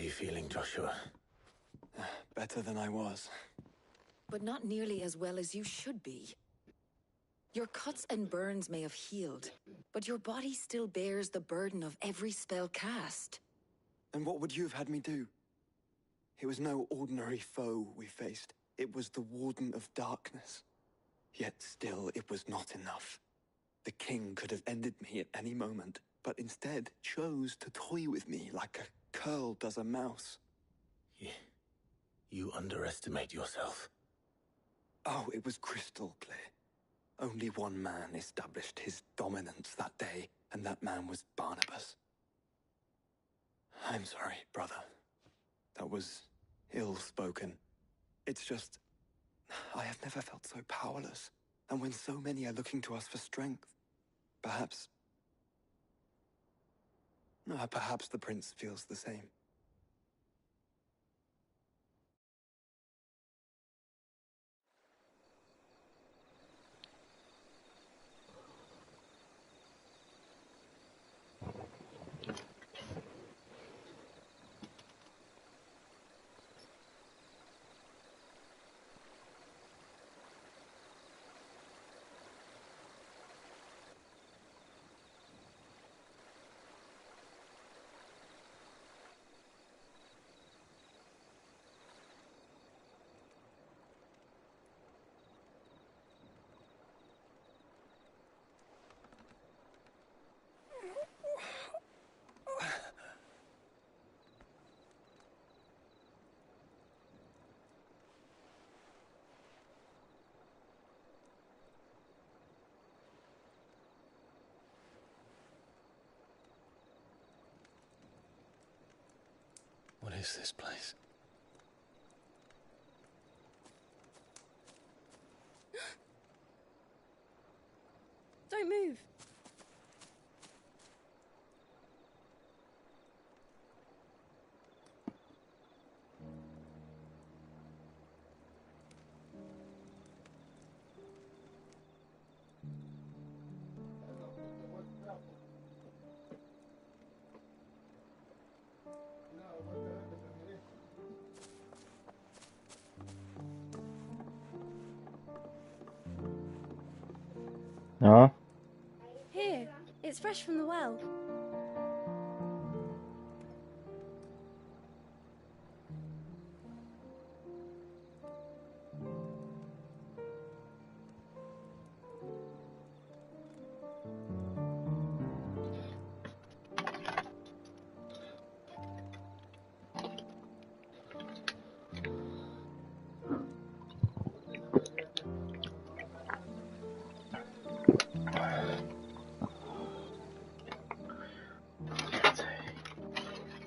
you feeling, Joshua? Better than I was. But not nearly as well as you should be. Your cuts and burns may have healed, but your body still bears the burden of every spell cast. And what would you have had me do? It was no ordinary foe we faced. It was the Warden of Darkness. Yet still, it was not enough. The king could have ended me at any moment, but instead chose to toy with me like a curl does a mouse. You underestimate yourself. Oh, it was crystal clear. Only one man established his dominance that day, and that man was Barnabas. I'm sorry, brother. That was ill-spoken. It's just, I have never felt so powerless. And when so many are looking to us for strength, perhaps the prince feels the same. What is this place? Don't move. Ja. Here, it's fresh from the well.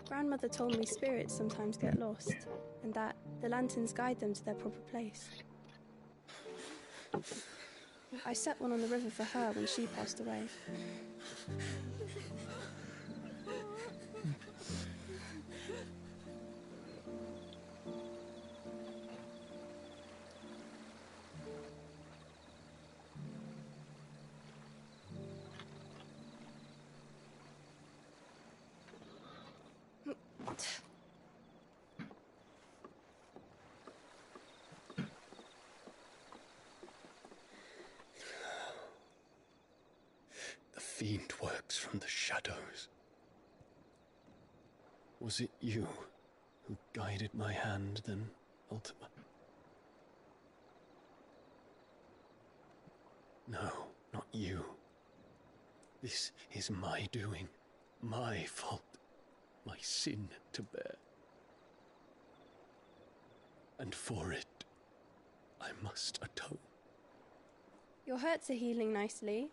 Grandmother told me spirits sometimes get lost, and that the lanterns guide them to their proper place. I set one on the river for her when she passed away. The fiend works from the shadows. Was it you who guided my hand, then, Ultima? No, not you. This is my doing, my fault, my sin to bear. And for it, I must atone. Your hurts are healing nicely.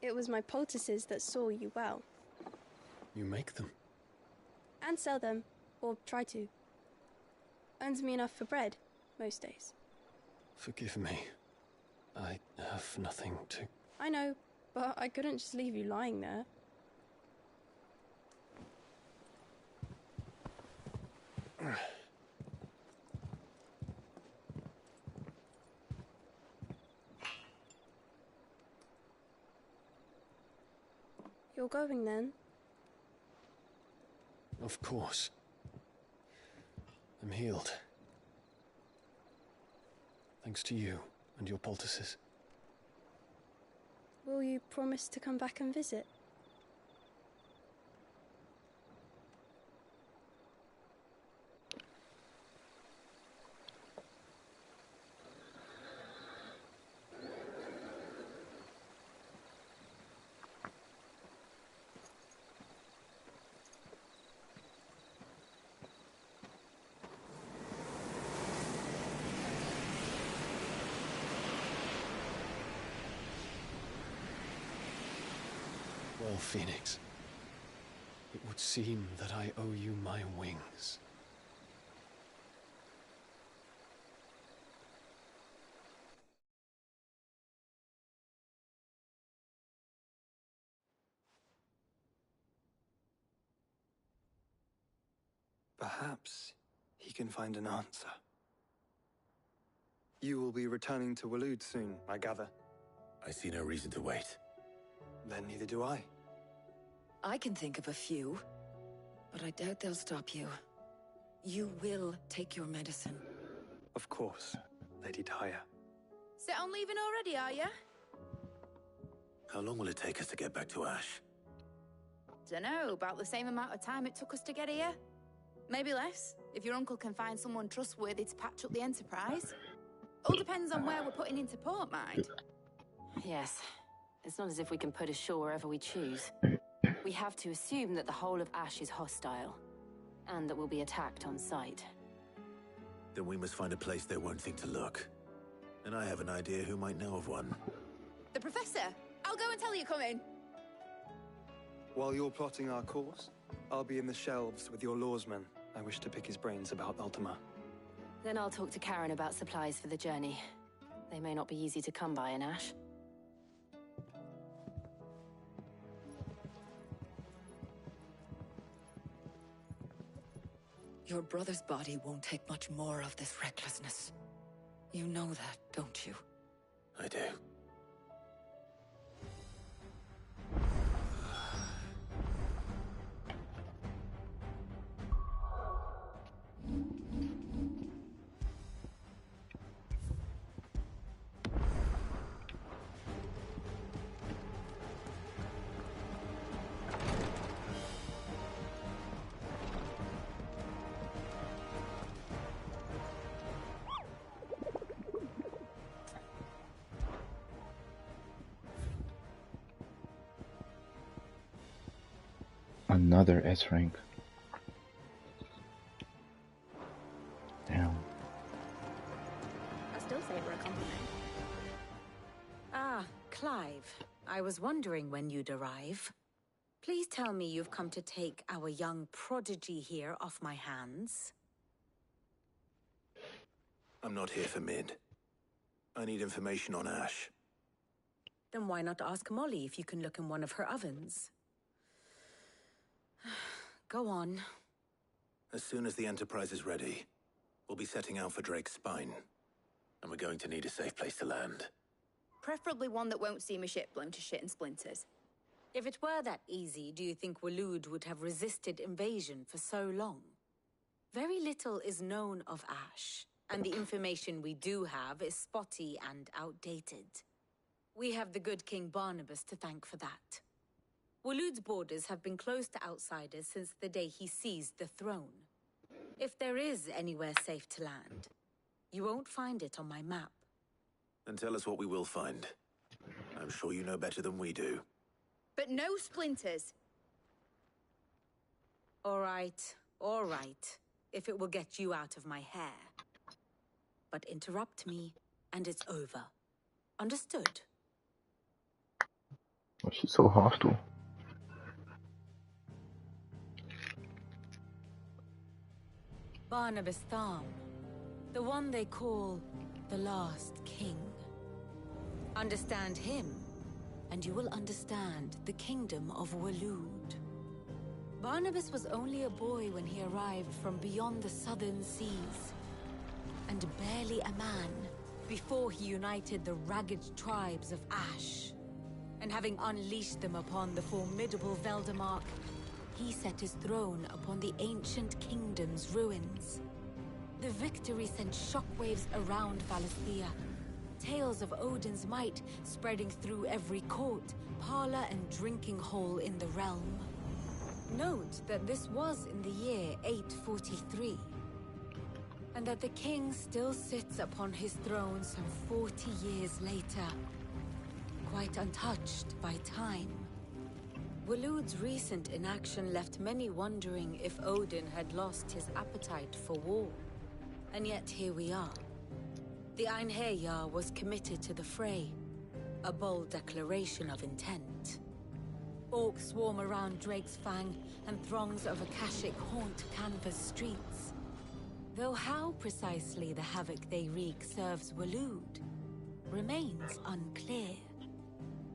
It was my poultices that saw you well. You make them? And sell them, or try to. Earns me enough for bread, most days. Forgive me. I have nothing to... I know, but I couldn't just leave you lying there. You're going then? Of course. I'm healed. Thanks to you and your poultices. Will you promise to come back and visit? Well, Phoenix, it would seem that I owe you my wings. Perhaps he can find an answer. You will be returning to Waloed soon, I gather. I see no reason to wait. Then neither do I. I can think of a few, but I doubt they'll stop you. You will take your medicine. Of course, Lady Daya. Set on leaving already, are you? How long will it take us to get back to Ash? Dunno, about the same amount of time it took us to get here. Maybe less, if your uncle can find someone trustworthy to patch up the Enterprise. All depends on where we're putting into port, mind. Yes. It's not as if we can put ashore wherever we choose. We have to assume that the whole of Ash is hostile, and that we'll be attacked on sight. Then we must find a place they won't think to look. And I have an idea who might know of one. The Professor! I'll go and tell you coming! While you're plotting our course, I'll be in the shelves with your lawsman. I wish to pick his brains about Ultima. Then I'll talk to Karen about supplies for the journey. They may not be easy to come by in Ash. Your brother's body won't take much more of this recklessness. You know that, don't you? I do. Another S rank. Damn. I still say it were a compliment. Ah, Clive. I was wondering when you'd arrive. Please tell me you've come to take our young prodigy here off my hands. I'm not here for Mid. I need information on Ash. Then why not ask Molly if you can look in one of her ovens? Go on. As soon as the Enterprise is ready, we'll be setting out for Drake's Spine. And we're going to need a safe place to land. Preferably one that won't see my ship blown to shit and splinters. If it were that easy, do you think Waloed would have resisted invasion for so long? Very little is known of Ash, and the information we do have is spotty and outdated. We have the good King Barnabas to thank for that. Waloed's borders have been closed to outsiders since the day he seized the throne. If there is anywhere safe to land, you won't find it on my map. Then tell us what we will find. I'm sure you know better than we do. But no splinters! All right, if it will get you out of my hair. But interrupt me, and it's over. Understood? Oh, she's so hostile. Barnabas Tharm, the one they call the Last King. Understand him, and you will understand the kingdom of Waloed. Barnabas was only a boy when he arrived from beyond the southern seas, and barely a man before he united the ragged tribes of Ash. And having unleashed them upon the formidable Veldamark, he set his throne upon the ancient kingdom's ruins. The victory sent shockwaves around Valisthea. Tales of Odin's might spreading through every court, parlor, and drinking hole in the realm. Note that this was in the year 843, and that the king still sits upon his throne some 40 years later, quite untouched by time. Waloed's recent inaction left many wondering if Odin had lost his appetite for war. And yet here we are. The Einherjar was committed to the fray, a bold declaration of intent. Orcs swarm around Drake's Fang, and throngs of Akashic haunt Canva's streets. Though how precisely the havoc they wreak serves Waloed remains unclear.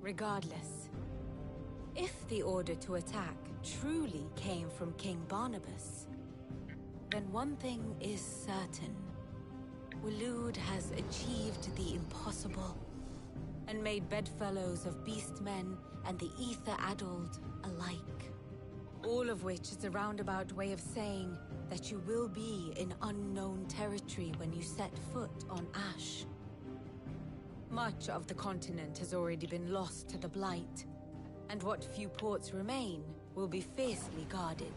Regardless, if the order to attack truly came from King Barnabas, then one thing is certain. Waloed has achieved the impossible, and made bedfellows of beastmen and the ether-addled alike. All of which is a roundabout way of saying that you will be in unknown territory when you set foot on Ash. Much of the continent has already been lost to the Blight, and what few ports remain will be fiercely guarded.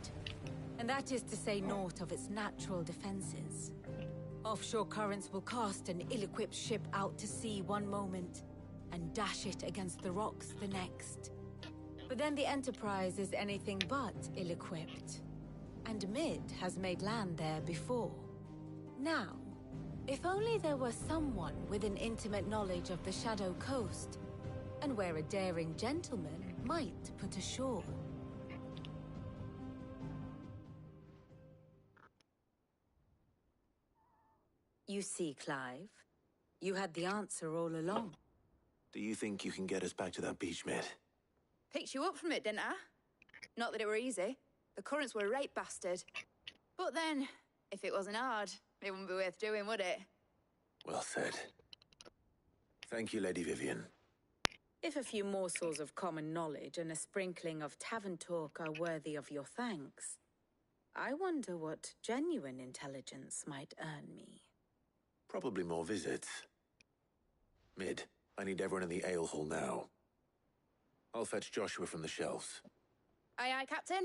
And that is to say naught of its natural defenses. Offshore currents will cast an ill-equipped ship out to sea one moment, and dash it against the rocks the next. But then the Enterprise is anything but ill-equipped, and Mid has made land there before. Now, if only there were someone with an intimate knowledge of the Shadow Coast, and where a daring gentleman might put ashore. You see, Clive, you had the answer all along. Do you think you can get us back to that beach, Mid? Picked you up from it, didn't I? Not that it were easy. The currents were right bastard. But then, if it wasn't hard, it wouldn't be worth doing, would it? Well said. Thank you, Lady Vivian. If a few morsels of common knowledge and a sprinkling of tavern talk are worthy of your thanks, I wonder what genuine intelligence might earn me. Probably more visits. Mid, I need everyone in the ale hall now. I'll fetch Joshua from the shelves. Aye, aye, Captain.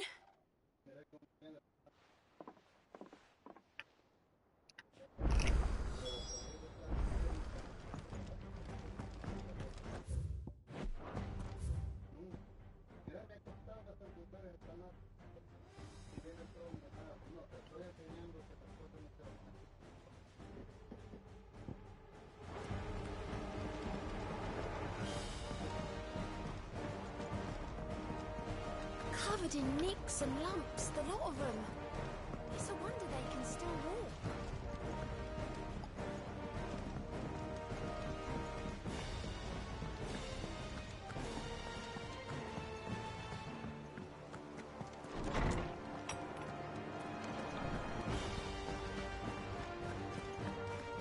Covered in nicks and lumps, the lot of them. It's a wonder they can still walk.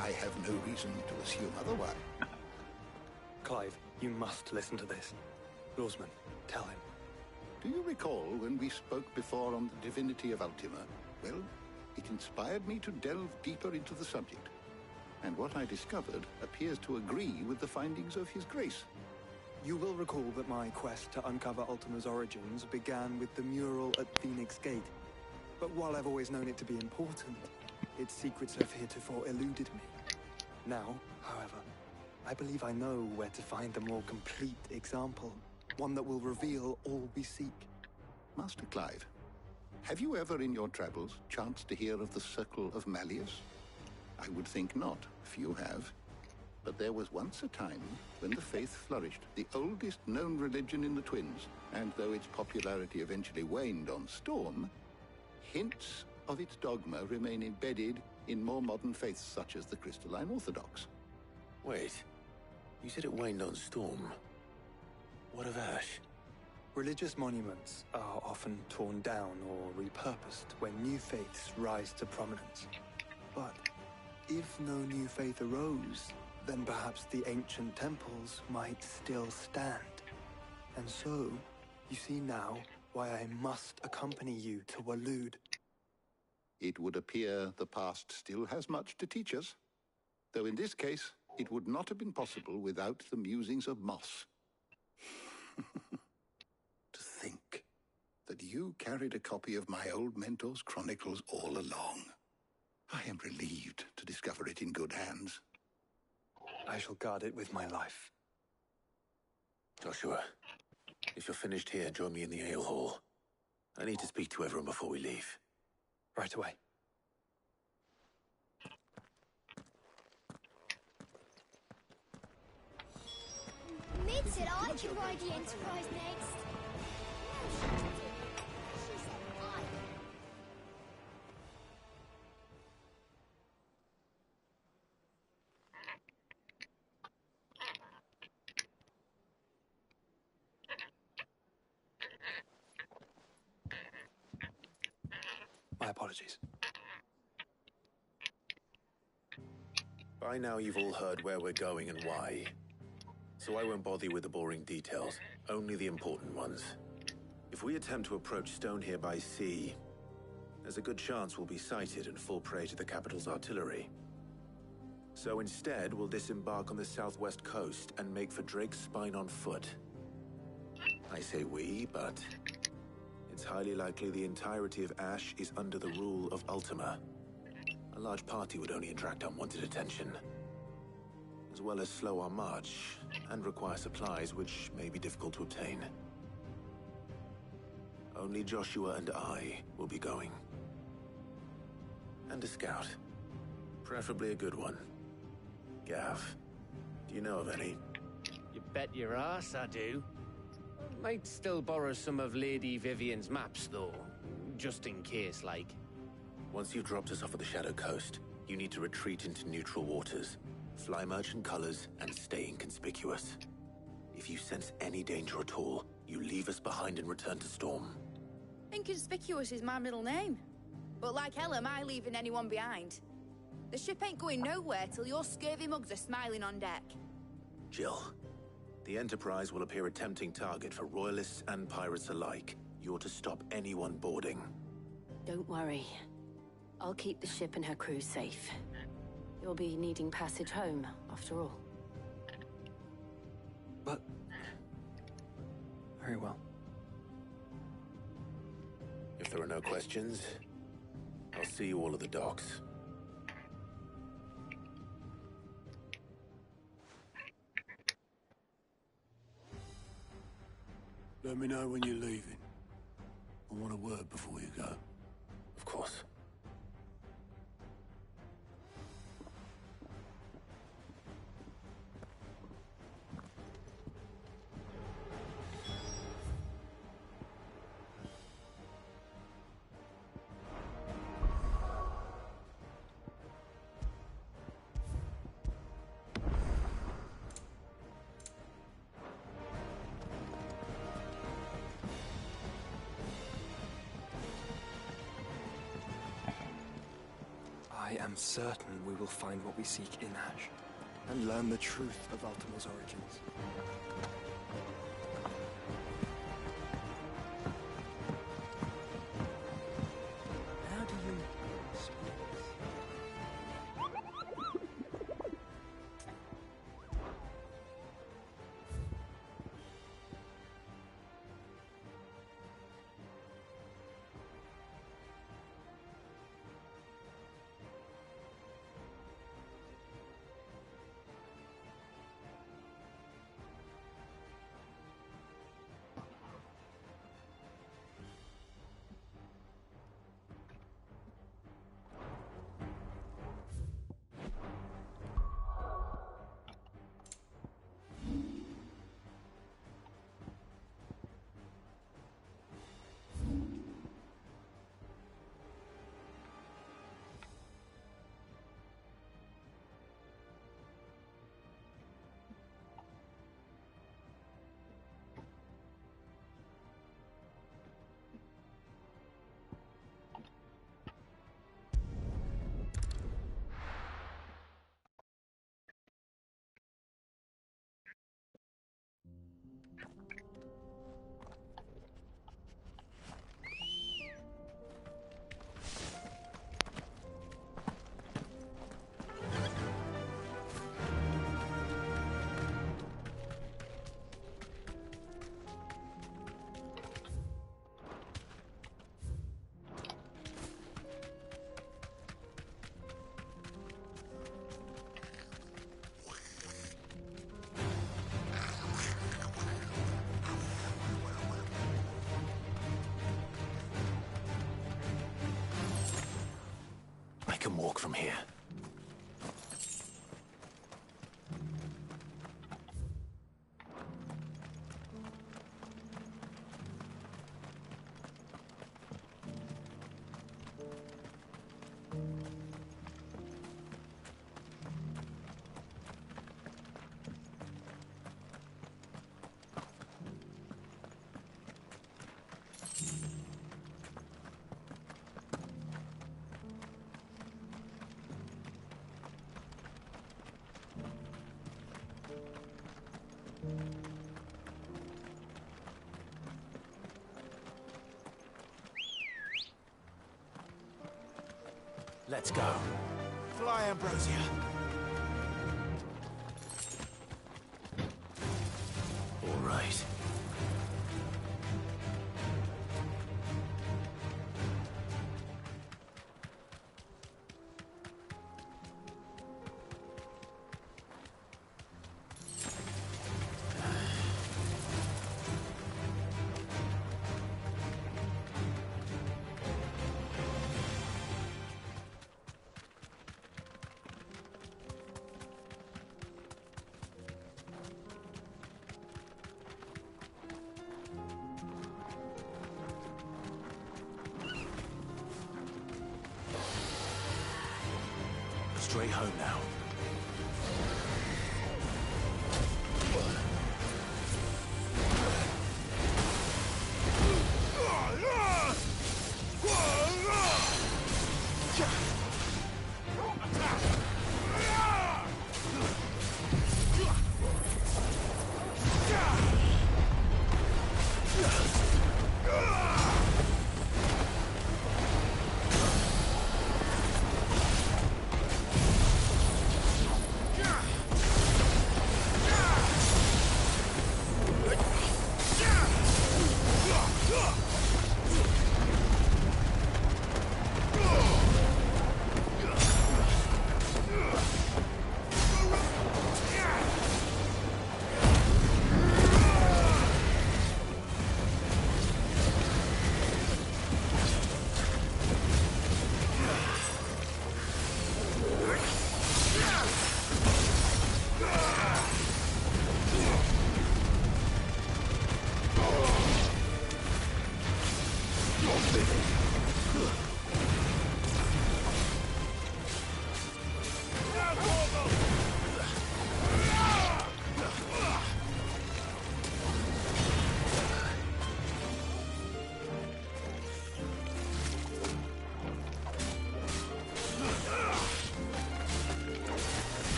I have no reason to assume otherwise. Clive, you must listen to this. Roseman, tell him. Do you recall when we spoke before on the divinity of Ultima? Well, it inspired me to delve deeper into the subject. And what I discovered appears to agree with the findings of His Grace. You will recall that my quest to uncover Ultima's origins began with the mural at Phoenix Gate. But while I've always known it to be important, its secrets have heretofore eluded me. Now, however, I believe I know where to find the more complete example. One that will reveal all we seek. Master Clive, have you ever in your travels chanced to hear of the Circle of Malleus? I would think not. Few have. But there was once a time when the faith flourished, the oldest known religion in the Twins, and though its popularity eventually waned on Storm, hints of its dogma remain embedded in more modern faiths such as the Crystalline Orthodox. Wait, you said it waned on Storm. What of Ash? Religious monuments are often torn down or repurposed when new faiths rise to prominence. But if no new faith arose, then perhaps the ancient temples might still stand. And so, you see now, why I must accompany you to Waloed. It would appear the past still has much to teach us, though in this case, it would not have been possible without the musings of Moss. To think that you carried a copy of my old mentor's chronicles all along. I am relieved to discover it in good hands. I shall guard it with my life. Joshua, if you're finished here, join me in the ale hall. I need to speak to everyone before we leave. Right away. Mid said I could ride the Enterprise next. No, she didn't. She said I. My apologies. By now you've all heard where we're going and why. So I won't bother you with the boring details, only the important ones. If we attempt to approach Stone here by sea, there's a good chance we'll be sighted and fall prey to the capital's artillery. So instead, we'll disembark on the southwest coast and make for Drake's Spine on foot. I say we, but it's highly likely the entirety of Ash is under the rule of Ultima. A large party would only attract unwanted attention, as well as slow our march and require supplies which may be difficult to obtain. Only Joshua and I will be going. And a scout. Preferably a good one. Gav, do you know of any? You bet your ass I do. Might still borrow some of Lady Vivian's maps, though. Just in case, like. Once you've dropped us off at the Shadow Coast, you need to retreat into neutral waters, fly merchant colors, and stay inconspicuous. If you sense any danger at all, you leave us behind and return to Storm. Inconspicuous is my middle name. But like hell am I leaving anyone behind. The ship ain't going nowhere till your scurvy mugs are smiling on deck. Jill, the Enterprise will appear a tempting target for royalists and pirates alike. You're to stop anyone boarding. Don't worry. I'll keep the ship and her crew safe. You'll be needing passage home, after all. But... very well. If there are no questions, I'll see you all at the docks. Let me know when you're leaving. I want a word before you go. Of course. I am certain we will find what we seek in Ash, and learn the truth of Ultima's origins. How do you speak? can walk from here. Let's go. Fly, Ambrosia. All right. Straight home now.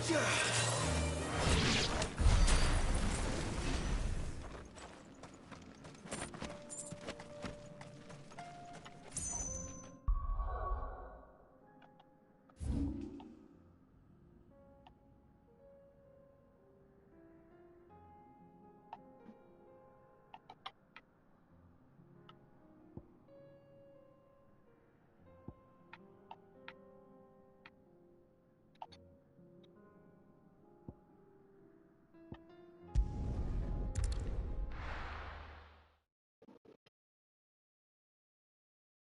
Yeah.